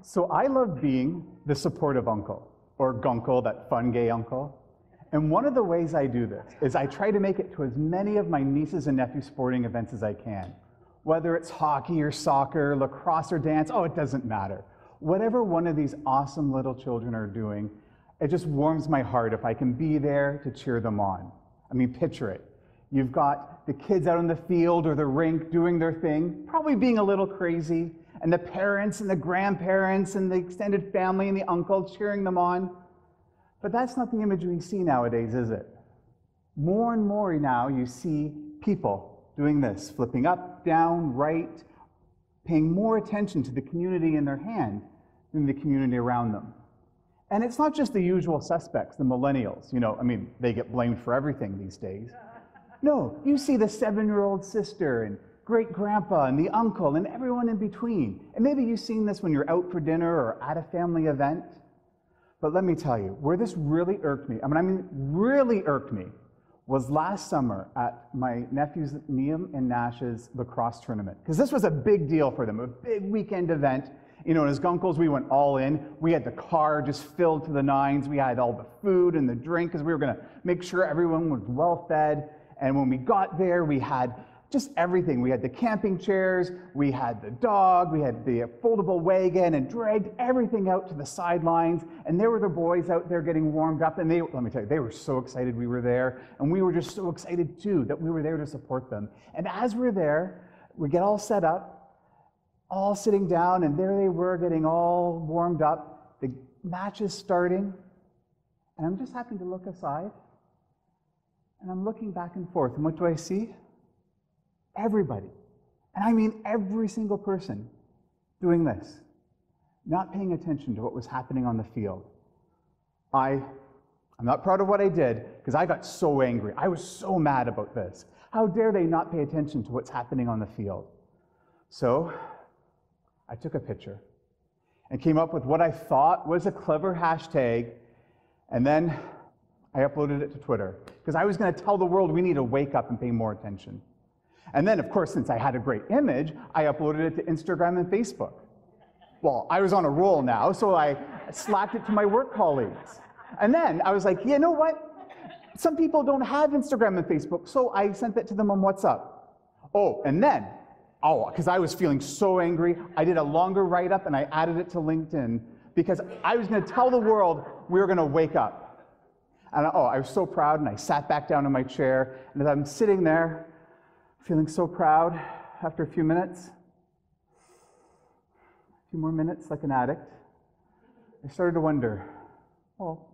So I love being the supportive uncle, or gunkle, that fun gay uncle. And one of the ways I do this is I try to make it to as many of my nieces and nephews' sporting events as I can. Whether it's hockey or soccer, lacrosse or dance, oh, it doesn't matter. Whatever one of these awesome little children are doing, it just warms my heart if I can be there to cheer them on. I mean, picture it. You've got the kids out on the field or the rink doing their thing, probably being a little crazy, and the parents and the grandparents and the extended family and the uncle cheering them on. But that's not the image we see nowadays, is it? More and more now you see people doing this, flipping up, down, right, paying more attention to the community in their hand than the community around them. And it's not just the usual suspects, the millennials. You know, I mean, they get blamed for everything these days. No, you see the 7-year-old sister and great-grandpa and the uncle and everyone in between. And maybe you've seen this when you're out for dinner or at a family event. But let me tell you, where this really irked me, I mean really irked me, was last summer at my nephews Liam and Nash's lacrosse tournament. Because this was a big deal for them, a big weekend event. You know, and as gunkles, we went all in. We had the car just filled to the nines. We had all the food and the drink because we were going to make sure everyone was well fed. And when we got there, we had just everything. We had the camping chairs, we had the dog, we had the foldable wagon, and dragged everything out to the sidelines. And there were the boys out there getting warmed up, and let me tell you, they were so excited we were there, and we were just so excited too that we were there to support them. And as we're there, we get all set up, all sitting down, and there they were getting all warmed up. The match is starting, and I'm just happening to look aside, and I'm looking back and forth, and what do I see? Everybody, and I mean every single person, doing this, not paying attention to what was happening on the field. I'm not proud of what I did, because I got so angry. I was so mad about this. How dare they not pay attention to what's happening on the field? So I took a picture and came up with what I thought was a clever hashtag, and then I uploaded it to Twitter, because I was going to tell the world we need to wake up and pay more attention. And then, of course, since I had a great image, I uploaded it to Instagram and Facebook. Well, I was on a roll now, so I slapped it to my work colleagues. And then I was like, you know what? Some people don't have Instagram and Facebook, so I sent that to them on WhatsApp. Oh, and then, because I was feeling so angry, I did a longer write-up and I added it to LinkedIn, because I was going to tell the world we were going to wake up. And I was so proud, and I sat back down in my chair, and as I'm sitting there, feeling so proud, after a few minutes, a few more minutes like an addict, I started to wonder, well,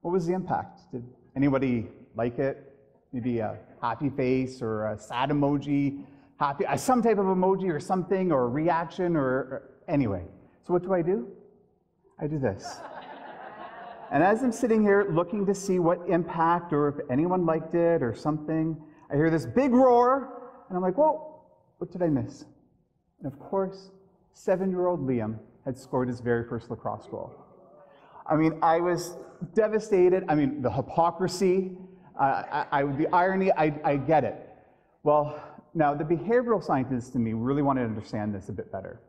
what was the impact? Did anybody like it? Maybe a happy face or a sad emoji, some type of emoji or something, or a reaction, or anyway. So what do? I do this. And as I'm sitting here looking to see what impact, or if anyone liked it or something, I hear this big roar, and I'm like, whoa, what did I miss? And of course, 7-year-old Liam had scored his very first lacrosse goal. I mean, I was devastated. I mean, the hypocrisy, the irony, I get it. Well, now the behavioral scientists in me really wanted to understand this a bit better.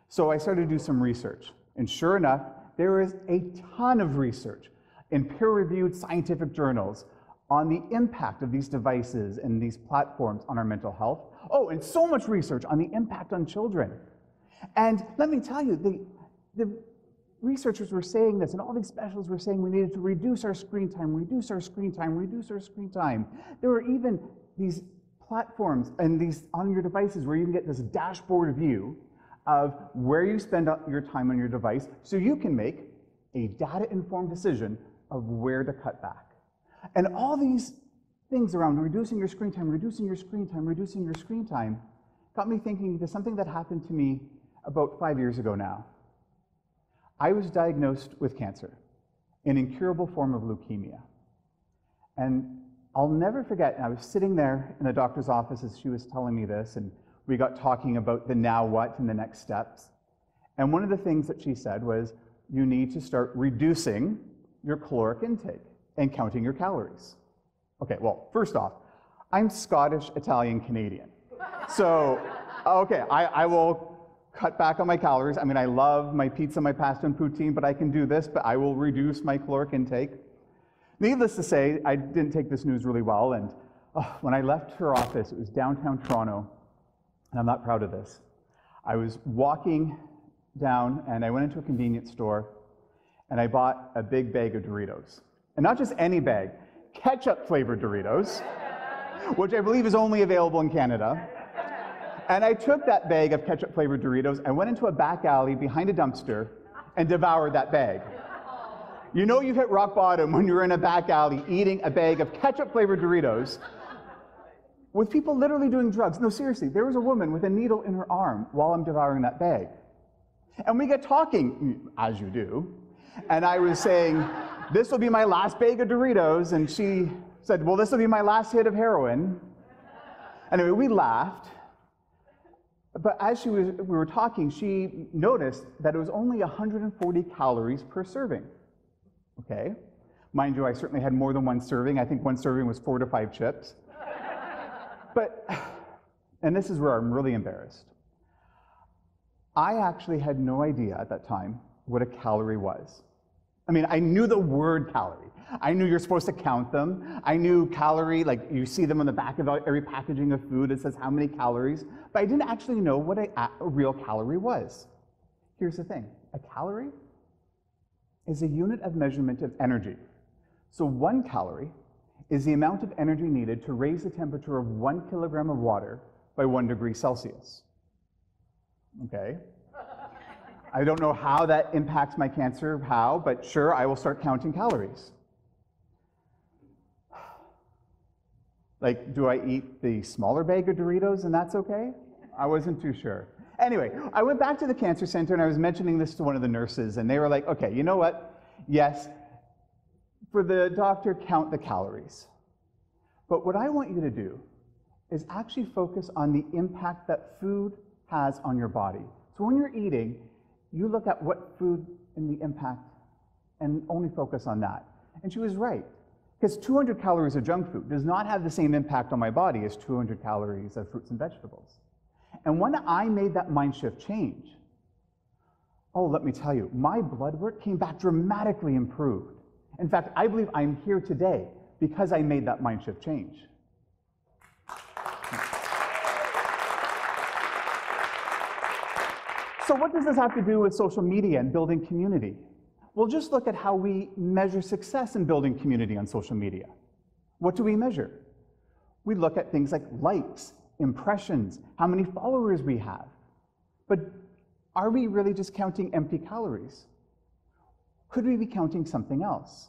So I started to do some research. And sure enough, there is a ton of research in peer-reviewed scientific journals on the impact of these devices and these platforms on our mental health. Oh, and so much research on the impact on children. And let me tell you, the researchers were saying this, and all these specialists were saying we needed to reduce our screen time, reduce our screen time, reduce our screen time. There were even these platforms and these on your devices where you can get this dashboard view of where you spend your time on your device, so you can make a data-informed decision of where to cut back. And all these things around reducing your screen time, reducing your screen time, reducing your screen time, got me thinking of something that happened to me about 5 years ago now. I was diagnosed with cancer, an incurable form of leukemia. And I'll never forget, I was sitting there in the doctor's office as she was telling me this, and we got talking about the now what and the next steps. And one of the things that she said was, you need to start reducing your caloric intake and counting your calories. Okay, well, first off, I'm Scottish, Italian, Canadian. So, okay, I will cut back on my calories. I mean, I love my pizza, my pasta, and poutine, but I can do this, but I will reduce my caloric intake. Needless to say, I didn't take this news really well, and when I left her office, it was downtown Toronto, and I'm not proud of this. I was walking down, and I went into a convenience store, and I bought a big bag of Doritos. And not just any bag, ketchup-flavored Doritos, which I believe is only available in Canada. And I took that bag of ketchup-flavored Doritos and went into a back alley behind a dumpster and devoured that bag. You know you hit rock bottom when you're in a back alley eating a bag of ketchup-flavored Doritos with people literally doing drugs. No, seriously, there was a woman with a needle in her arm while I'm devouring that bag. And we get talking, as you do, and I was saying, this will be my last bag of Doritos, and she said, well, this will be my last hit of heroin. Anyway, we laughed, but as we were talking, she noticed that it was only 140 calories per serving. Okay? Mind you, I certainly had more than one serving. I think one serving was 4 to 5 chips. But, and this is where I'm really embarrassed, I actually had no idea at that time what a calorie was. I mean, I knew the word calorie. I knew you're supposed to count them. I knew calorie, like you see them on the back of every packaging of food, it says how many calories, but I didn't actually know what a real calorie was. Here's the thing, a calorie is a unit of measurement of energy. So 1 calorie is the amount of energy needed to raise the temperature of 1 kilogram of water by 1 degree Celsius. Okay? I don't know how that impacts my cancer, but sure, I will start counting calories. Like, do I eat the smaller bag of Doritos and that's okay? I wasn't too sure. Anyway, I went back to the cancer center and I was mentioning this to one of the nurses and they were like, okay, you know what? Yes, for the doctor, count the calories. But what I want you to do is actually focus on the impact that food has on your body. So when you're eating, you look at what food and the impact and only focus on that. And she was right, because 200 calories of junk food does not have the same impact on my body as 200 calories of fruits and vegetables. And when I made that mind shift change, oh, let me tell you, my blood work came back dramatically improved. In fact, I believe I'm here today because I made that mind shift change. So what does this have to do with social media and building community? Well, just look at how we measure success in building community on social media. What do we measure? We look at things like likes, impressions, how many followers we have. But are we really just counting empty calories? Could we be counting something else?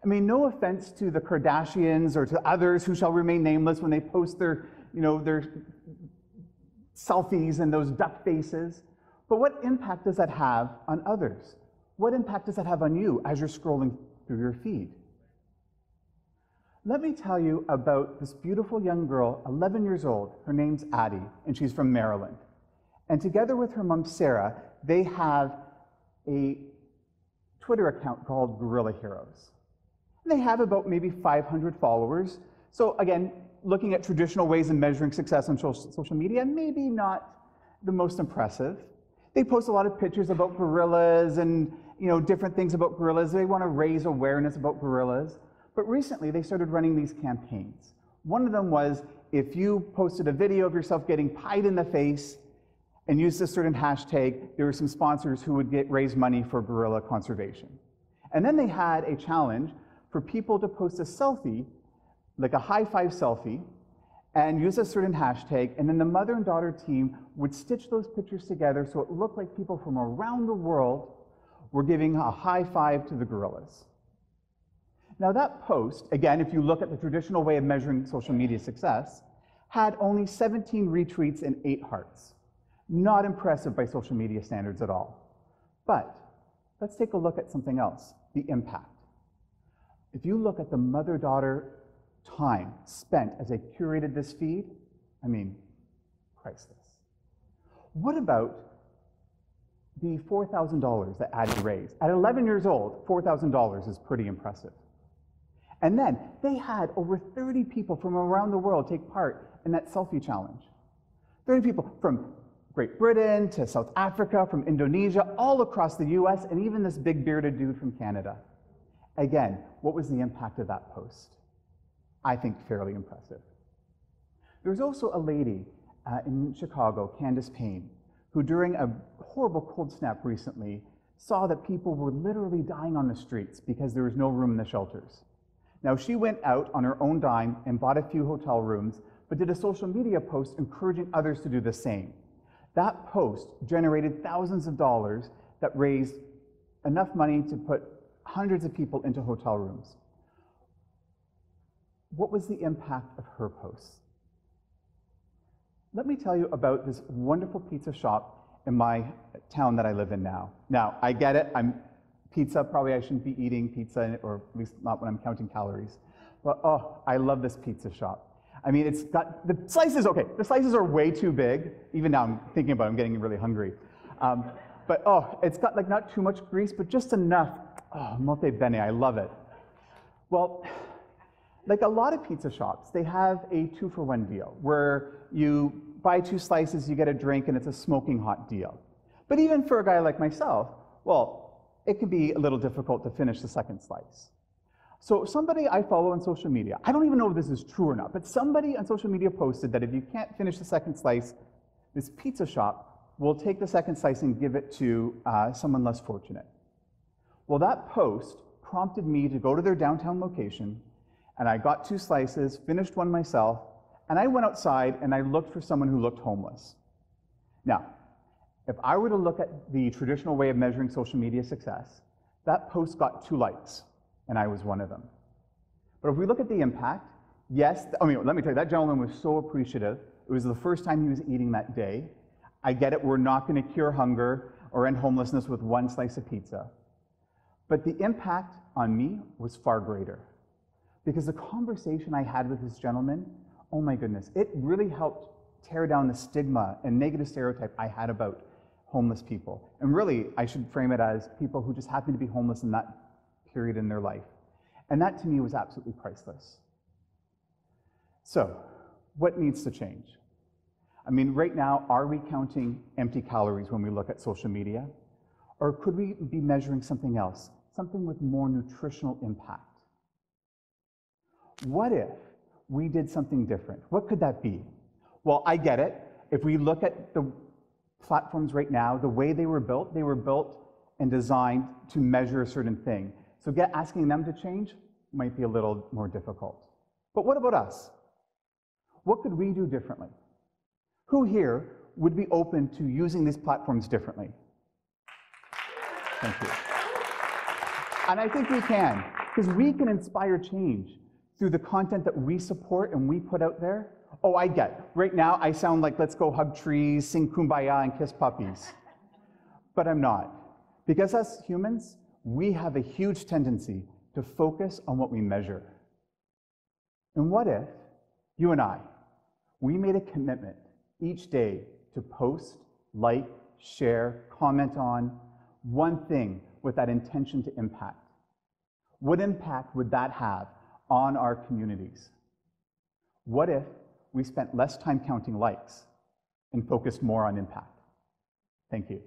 I mean, no offense to the Kardashians or to others who shall remain nameless when they post their, their selfies and those duck faces. But what impact does that have on others? What impact does that have on you as you're scrolling through your feed? Let me tell you about this beautiful young girl, 11 years old. Her name's Addie, and she's from Maryland. And together with her mom, Sarah, they have a Twitter account called Gorilla Heroes. And they have about maybe 500 followers. So again, looking at traditional ways of measuring success on social media, maybe not the most impressive. They post a lot of pictures about gorillas and different things about gorillas. They want to raise awareness about gorillas. But recently, they started running these campaigns. One of them was, if you posted a video of yourself getting pied in the face and used a certain hashtag, there were some sponsors who would raise money for gorilla conservation. And then they had a challenge for people to post a selfie, like a high-five selfie, and use a certain hashtag, and then the mother and daughter team would stitch those pictures together so it looked like people from around the world were giving a high five to the gorillas. Now that post, again, if you look at the traditional way of measuring social media success, had only 17 retweets and 8 hearts. Not impressive by social media standards at all. But let's take a look at something else, the impact. If you look at the mother-daughter time spent as I curated this feed, I mean, priceless. What about the $4,000 that Addie raised? At 11 years old, $4,000 is pretty impressive. And then they had over 30 people from around the world take part in that selfie challenge. There are people from Great Britain to South Africa, from Indonesia, all across the US, and even this big bearded dude from Canada. Again, what was the impact of that post? I think fairly impressive. There was also a lady in Chicago, Candace Payne, who during a horrible cold snap recently saw that people were literally dying on the streets because there was no room in the shelters. Now, she went out on her own dime and bought a few hotel rooms, but did a social media post encouraging others to do the same. That post generated thousands of dollars that raised enough money to put hundreds of people into hotel rooms. What was the impact of her posts? Let me tell you about this wonderful pizza shop in my town that I live in now. Now, I get it, pizza, probably I shouldn't be eating pizza, or at least not when I'm counting calories. But oh, I love this pizza shop. I mean, it's got, the slices are way too big. Even now I'm thinking about it, I'm getting really hungry. But oh, it's got like not too much grease, but just enough. Oh, molto bene, I love it. Well, like a lot of pizza shops, they have a 2-for-1 deal where you buy 2 slices, you get a drink, and it's a smoking hot deal. But even for a guy like myself, well, it can be a little difficult to finish the second slice. So somebody I follow on social media, I don't even know if this is true or not, but somebody on social media posted that if you can't finish the second slice, this pizza shop will take the second slice and give it to someone less fortunate. Well, that post prompted me to go to their downtown location, and I got 2 slices, finished one myself, and I went outside and I looked for someone who looked homeless. Now, if I were to look at the traditional way of measuring social media success, that post got 2 likes, and I was one of them. But if we look at the impact, yes, let me tell you, that gentleman was so appreciative. It was the first time he was eating that day. I get it, we're not going to cure hunger or end homelessness with 1 slice of pizza. But the impact on me was far greater. Because the conversation I had with this gentleman, oh my goodness, it really helped tear down the stigma and negative stereotype I had about homeless people. And really, I should frame it as people who just happen to be homeless in that period in their life. And that to me was absolutely priceless. So, what needs to change? I mean, right now, are we counting empty calories when we look at social media? Or could we be measuring something else, something with more nutritional impact? What if we did something different? What could that be? Well, I get it. If we look at the platforms right now, the way they were built and designed to measure a certain thing. So asking them to change might be a little more difficult. But what about us? What could we do differently? Who here would be open to using these platforms differently? Thank you. And I think we can, because we can inspire change through the content that we support and we put out there. Oh, I get. Right now, I sound like let's go hug trees, sing kumbaya, and kiss puppies. But I'm not. Because as humans, we have a huge tendency to focus on what we measure. And what if you and I, we made a commitment each day to post, like, share, comment on one thing with that intention to impact? What impact would that have on our communities? What if we spent less time counting likes and focused more on impact? Thank you.